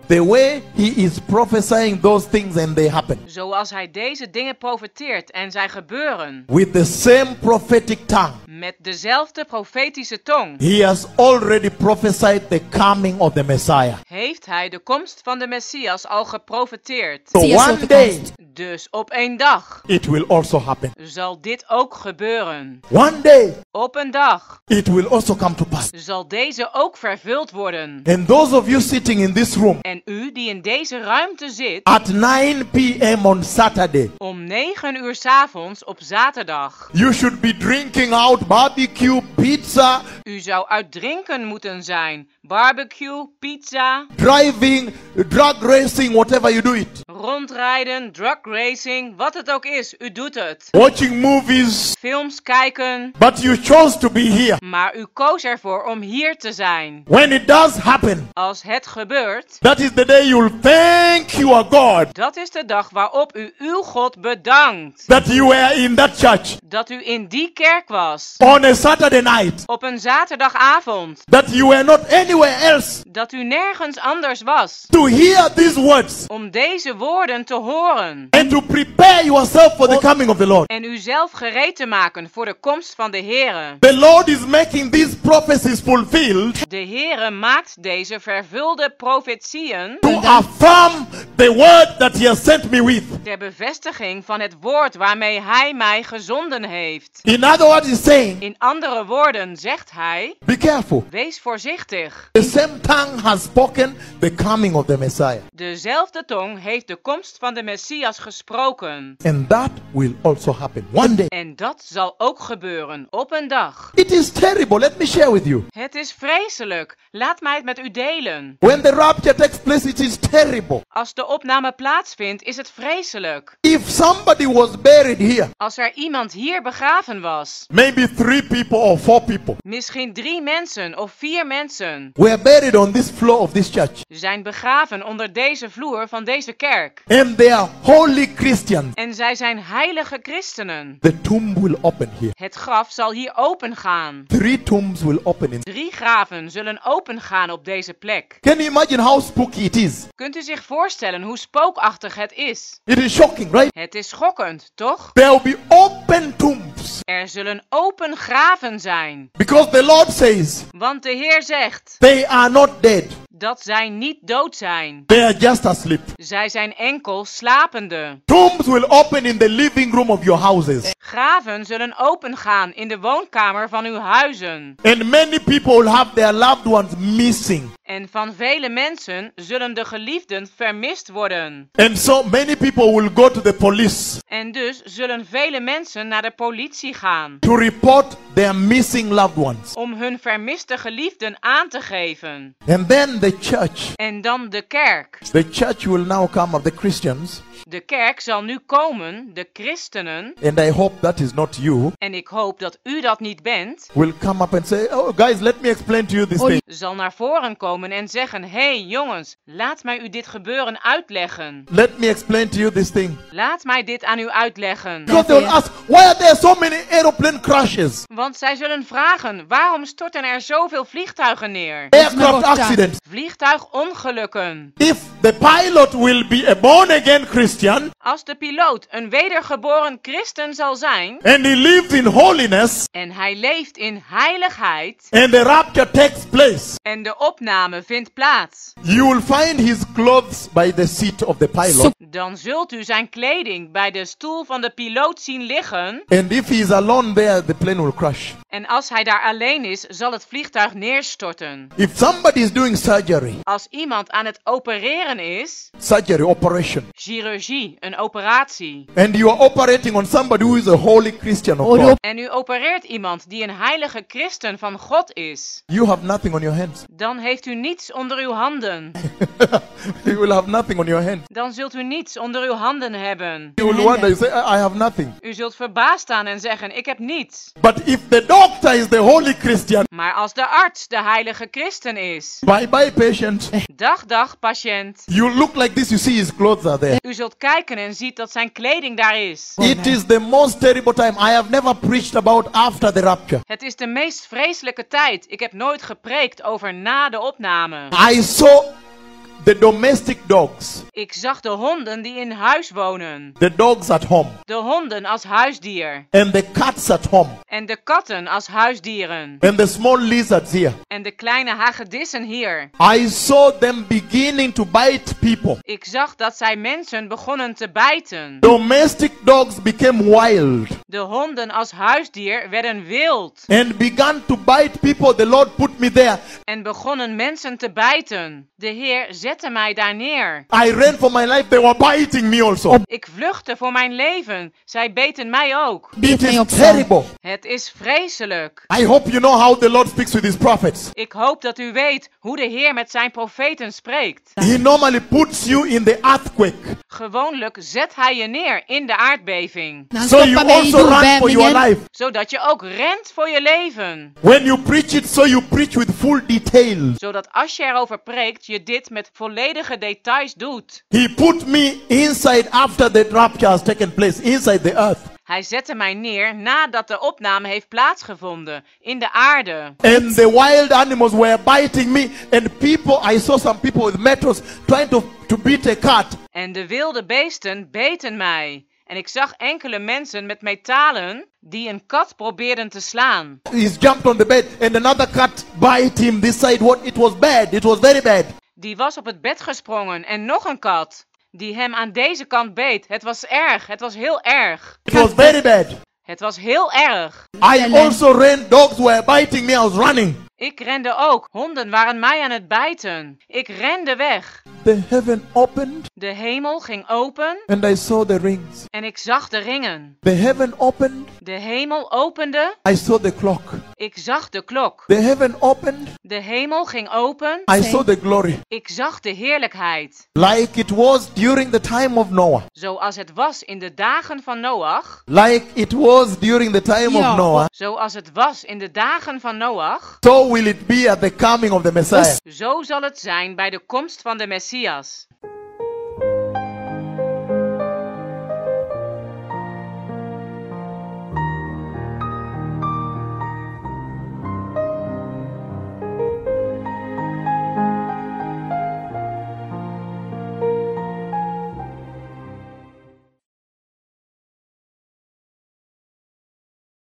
the way he is prophesying those things and they happen. Zoals hij deze dingen profeteert en zij gebeuren. With the same prophetic tongue. Met dezelfde profetische tong. He has already prophesied the coming of the Messiah. Heeft hij de komst van de Messias al geprofeteerd. So one day, Dus op één dag. it will also happen. Zal dit ook gebeuren. One day, Op een dag. it will also come to pass. Zal deze ook vervuld worden. And those of you sitting in this room En u die in deze ruimte zit. at 9 p.m. on Saturday, Om 9 uur 's avonds op zaterdag. you should be drinking out barbecue, pizza, U zou uit drinken moeten zijn. Barbecue, pizza, driving, drug racing, whatever you do it. rondrijden, drug racing, wat het ook is, u doet het. Watching movies, Films kijken. but you chose to be here. Maar u koos ervoor om hier te zijn. When it does happen, Als het gebeurt, that is the day you'll thank your God dat is de dag waarop u uw God bedankt. that you were in that church Dat u in die kerk was. on a Saturday night, Op een zaterdagavond. that you were not anywhere else Dat u nergens anders was. to hear these words Om deze woorden te horen. and to prepare yourself for the coming of the Lord. En uzelf gereed te maken voor de komst van de Heere. The Lord is making these prophecies fulfilled De Heere maakt deze vervulde profetieën to affirm the word that he has sent me with. ter bevestiging van het woord waarmee hij mij gezonden heeft. In other words, he's saying, In andere woorden zegt hij, be careful. wees voorzichtig. The same tongue has spoken the coming of the Messiah. Dezelfde tong heeft de komst van de Messias gesproken. And that will also happen one day. En dat zal ook gebeuren op een dag. It is terrible. Let me share with you. Het is vreselijk. Laat mij het met u delen. When the rapture takes place, it is terrible. Als de opname plaatsvindt, is het vreselijk. If somebody was buried here, Als er iemand hier begraven was, maybe 3 people or 4 people misschien 3 mensen of 4 mensen, were buried on this floor of this church, zijn begraven onder deze vloer van deze kerk. and they are holy Christians, En zij zijn heilige christenen. the tomb will open here. Het graf zal hier open gaan. 3 tombs will open in. 3 graven zullen open gaan op deze plek. Can you imagine how spooky it is? Kunt u zich voorstellen hoe spookachtig het is? It is shocking, right? Het is schokkend, toch? There will be open tombs Er zullen open graven zijn. because the Lord says Want de Heer zegt they are not dead. dat zij niet dood zijn. They are just asleep. Zij zijn enkel slapende. Tombs will open in the living room of your houses. Graven zullen opengaan in de woonkamer van uw huizen. And many people will have their loved ones missing. En van vele mensen zullen de geliefden vermist worden. And so many people will go to the police En dus zullen vele mensen naar de politie gaan. to report their missing loved ones. Om hun vermiste geliefden aan te geven. And then the church. En dan de kerk. The church will now come of the Christians. De kerk zal nu komen, de christenen. And I hope that is not you. En ik hoop dat u dat niet bent. Will come up and say, oh guys, let me explain to you this thing. Zal naar voren komen en zeggen, hey jongens, laat mij u dit gebeuren uitleggen. Let me explain to you this thing. Laat mij dit aan u uitleggen. Because they will ask, why are there so many aeroplane crashes? Want zij zullen vragen, waarom storten er zoveel vliegtuigen neer? Aircraft accidents. Vliegtuigongelukken. If the pilot will be a born-again Christian Als de piloot een wedergeboren christen zal zijn and he lives in holiness en hij leeft in heiligheid and the rapture takes place, en de opname vindt plaats, you will find his clothes by the seat of the pilot. dan zult u zijn kleding bij de stoel van de piloot zien liggen. And if he is alone there, the plane will crash. En als hij daar alleen is, zal het vliegtuig neerstorten. If somebody is doing surgery, Als iemand aan het opereren is, surgery, operation, chirurgie, een operatie, and you are operating on somebody who is a holy Christian of God, en u opereert iemand die een heilige christen van God is, you have nothing on your hands. dan heeft u niets onder uw handen. You will have nothing on your hands. Dan zult u niets onder uw handen hebben. You will wonder, you say, I have nothing. U zult verbaasd staan en zeggen, ik heb niets. But if the doctor is the holy Christian, Maar als de arts de heilige christen is, bye bye patient. dag patiënt, You look like this, you see his clothes are there. u zult kijken en ziet dat zijn kleding daar is. It is the most terrible time. I have never preached about after the rapture. Het is de meest vreselijke tijd. Ik heb nooit gepreekt over na de opname. I saw the domestic dogs, Ik zag de honden die in huis wonen. the dogs at home, De honden als huisdier. and the cats at home, En de katten als huisdieren. and the small lizards here. En de kleine hagedissen hier. I saw them beginning to bite people. Ik zag dat zij mensen begonnen te bijten. Domestic dogs became wild De honden als huisdier werden wild. and began to bite people. The Lord put me there. En begonnen mensen te bijten. De Heer zette mij daar neer. I ran for my life. They were biting me also. Ik vluchtte voor mijn leven. Zij beten mij ook. It is terrible. Het is vreselijk. I hope you know how the Lord speaks with his prophets. Ik hoop dat u weet hoe de Heer met zijn profeten spreekt. He normally puts you in the earthquake, Gewoonlijk zet hij je neer in de aardbeving. so you also run for your life. Zodat je ook rent voor je leven. When you preach it, so you preach with full details. Zodat als je erover preekt, je dit met volledige details doet. He put me inside after the rapture has taken place, inside the earth. Hij zette mij neer nadat de opname heeft plaatsgevonden, in de aarde. And the wild animals were biting me, and people, I saw some people with metals trying to beat a cat. En de wilde beesten beten mij. En ik zag enkele mensen met metalen die een kat probeerden te slaan. He's jumped on the bed, and another cat bite him this side. What? It was bad. It was very bad. Die was op het bed gesprongen en nog een kat die hem aan deze kant beet. Het was erg, het was heel erg. It was very bad. Het was heel erg. I also ran. Dogs were biting me. I was running. Ik rende ook. Honden waren mij aan het bijten. Ik rende weg. The heaven opened, De hemel ging open and I saw the rings. en ik zag de ringen. The heaven opened. De hemel opende. I saw the clock. Ik zag de klok. The heaven opened. De hemel ging open. I saw the glory. Ik zag de heerlijkheid. Like it was during the time of Noah. Zoals het was in de dagen van Noach. Like it was during the time of Noah. Zoals het was in de dagen van Noach. So will it be at the coming of the Messiah. Zo zal het zijn bij de komst van de Messias.